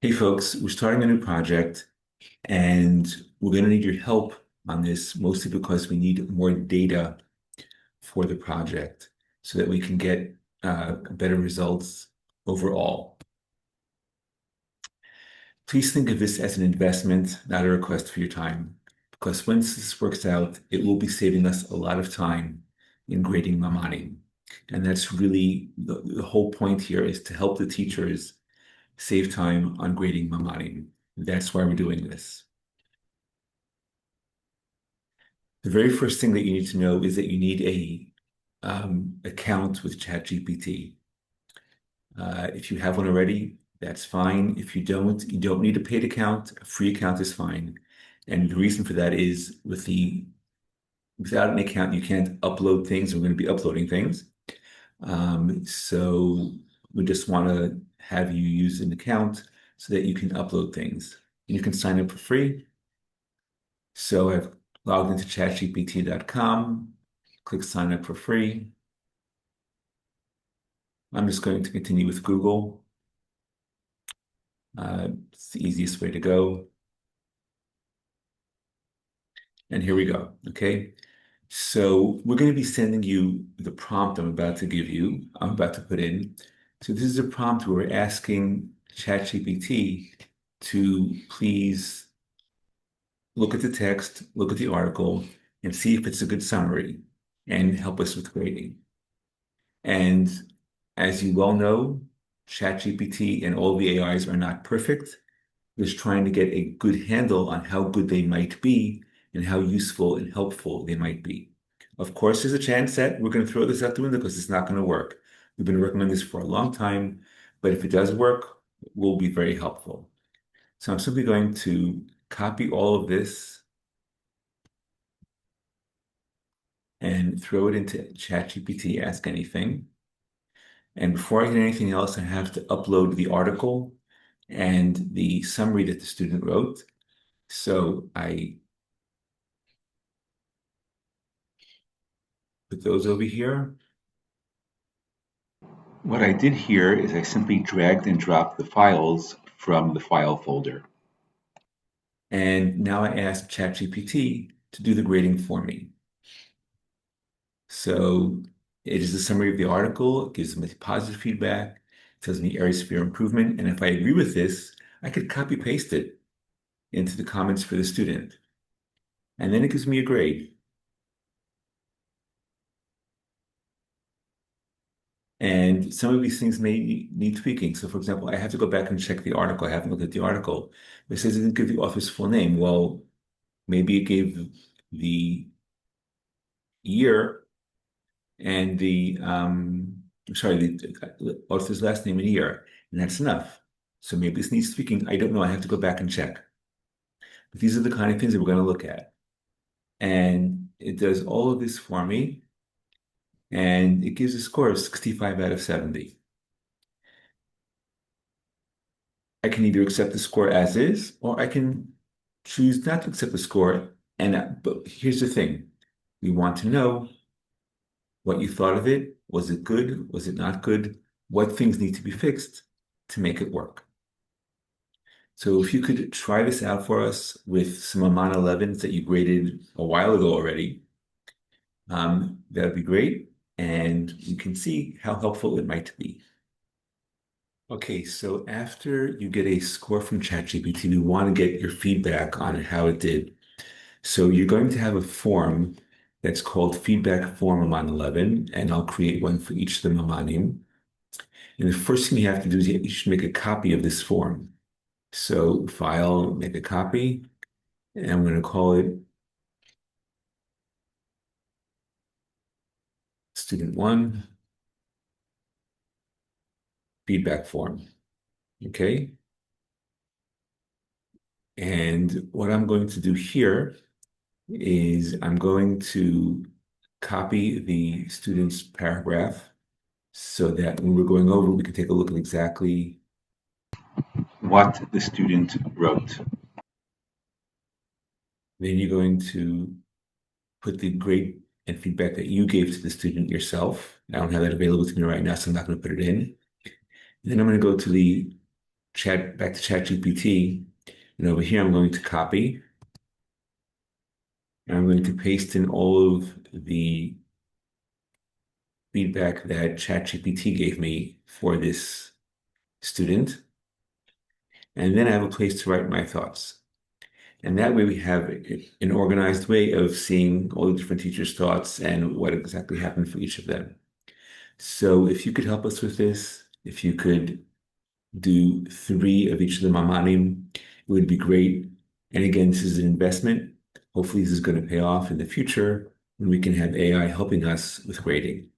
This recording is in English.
Hey folks, we're starting a new project and we're going to need your help on this, mostly because we need more data for the project so that we can get better results overall. Please think of this as an investment, not a request for your time, because once this works out, it will be saving us a lot of time in grading Mamani. And that's really the whole point here is to help the teachers save time on grading Mamani. That's why we're doing this. The very first thing that you need to know is that you need a account with ChatGPT. If you have one already, that's fine. If you don't need a paid account. A free account is fine. And the reason for that is without an account, you can't upload things. We're going to be uploading things. So we just want to have you use an account so that you can upload things. And you can sign up for free. So I've logged into chatgpt.com, click sign up for free. I'm just going to continue with Google. It's the easiest way to go. And here we go. Okay. So we're going to be sending you the prompt I'm about to put in. So this is a prompt where we're asking ChatGPT to please look at the text, look at the article, and see if it's a good summary and help us with grading. And as you well know, ChatGPT and all the AIs are not perfect. Just trying to get a good handle on how good they might be and how useful and helpful they might be. Of course, there's a chance that we're going to throw this out the window because it's not going to work. We've been working on this for a long time, but if it does work, it will be very helpful. So I'm simply going to copy all of this and throw it into ChatGPT, ask anything. And before I do anything else, I have to upload the article and the summary that the student wrote. So I put those over here. What I did here is I simply dragged and dropped the files from the file folder. And now I ask ChatGPT to do the grading for me. So it is a summary of the article, it gives me positive feedback, tells me areas for improvement, and if I agree with this, I could copy paste it into the comments for the student. And then it gives me a grade. And some of these things may need tweaking. So, for example, I have to go back and check the article. I haven't looked at the article. It says it didn't give the author's full name. Well, maybe it gave the year and the author's last name and year, and that's enough. So maybe this needs tweaking. I don't know. I have to go back and check. But these are the kind of things that we're going to look at. And it does all of this for me, and it gives a score of 65 out of 70. I can either accept the score as is, or I can choose not to accept the score. But here's the thing. We want to know what you thought of it. Was it good? Was it not good? What things need to be fixed to make it work? So if you could try this out for us with some Amana 11s that you graded a while ago already, that would be great. And we can see how helpful it might be. Okay, so after you get a score from ChatGPT, we want to get your feedback on how it did. So you're going to have a form that's called Feedback Form Aman 11, and I'll create one for each of the Amanim. And the first thing you have to do is you should make a copy of this form. So File, make a copy, and I'm going to call it Student 1 Feedback Form. Okay? And what I'm going to do here is I'm going to copy the student's paragraph so that when we're going over, we can take a look at exactly what the student wrote. Then you're going to put the grade and feedback that you gave to the student yourself. I don't have that available to me right now, so I'm not going to put it in. And then I'm going to go to the back to ChatGPT, and over here I'm going to copy, and I'm going to paste in all of the feedback that ChatGPT gave me for this student. And then I have a place to write my thoughts. And that way we have an organized way of seeing all the different teachers' thoughts and what exactly happened for each of them. So if you could help us with this, if you could do three of each of the mamanim, it would be great. And again, this is an investment. Hopefully this is going to pay off in the future when we can have AI helping us with grading.